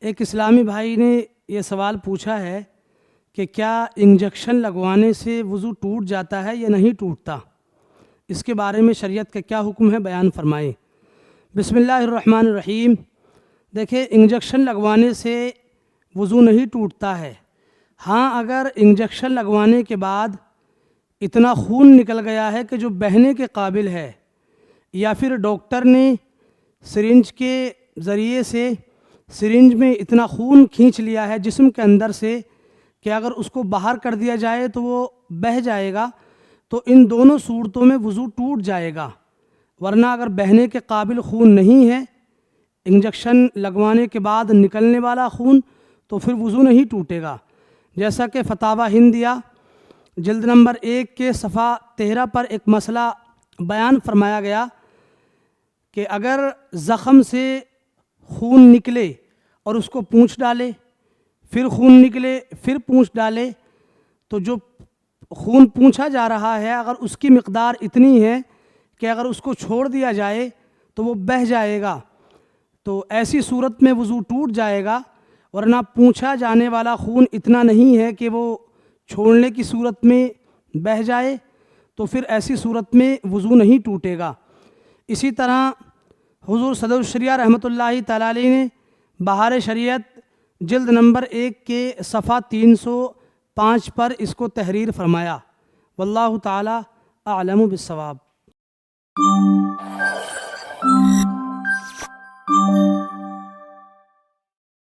ایک اسلامی بھائی نے یہ سوال پوچھا ہے کہ کیا انجیکشن لگوانے سے وضو ٹوٹ جاتا ہے یا نہیں ٹوٹتا، اس کے بارے میں شریعت کا کیا حکم ہے، بیان فرمائیں۔ بسم اللہ الرحمن الرحیم۔ دیکھیں، انجیکشن لگوانے سے وضو نہیں ٹوٹتا ہے۔ ہاں، اگر انجیکشن لگوانے کے بعد اتنا خون نکل گیا ہے کہ جو بہنے کے قابل ہے، یا پھر ڈاکٹر نے سرنج کے ذریعے سے سرنج میں اتنا خون کھینچ لیا ہے جسم کے اندر سے کہ اگر اس کو باہر کر دیا جائے تو وہ بہہ جائے گا، تو ان دونوں صورتوں میں وضو ٹوٹ جائے گا۔ ورنہ اگر بہنے کے قابل خون نہیں ہے، انجیکشن لگوانے کے بعد نکلنے والا خون، تو پھر وضو نہیں ٹوٹے گا۔ جیسا کہ فتاوی ہندیہ جلد نمبر 1 کے صفحہ 13 پر ایک مسئلہ بیان فرمایا گیا کہ اگر زخم سے خون نکلے اور اس کو پونچھ ڈالے، پھر خون نکلے پھر پونچھ ڈالے، تو جو خون پونچھا جا رہا ہے اگر اس کی مقدار اتنی ہے کہ اگر اس کو چھوڑ دیا جائے تو وہ بہہ جائے گا، تو ایسی صورت میں وضو ٹوٹ جائے گا۔ ورنہ پونچھا جانے والا خون اتنا نہیں ہے کہ وہ چھوڑنے کی صورت میں بہہ جائے، تو پھر ایسی صورت میں وضو نہیں ٹوٹے گا۔ اسی طرح حضور صدر الشریعہ رحمۃ اللہ تعالی علیہ نے بہار شریعت جلد نمبر 1 کے صفحہ 305 پر اس کو تحریر فرمایا۔ واللہ تعالی اعلم بالصواب۔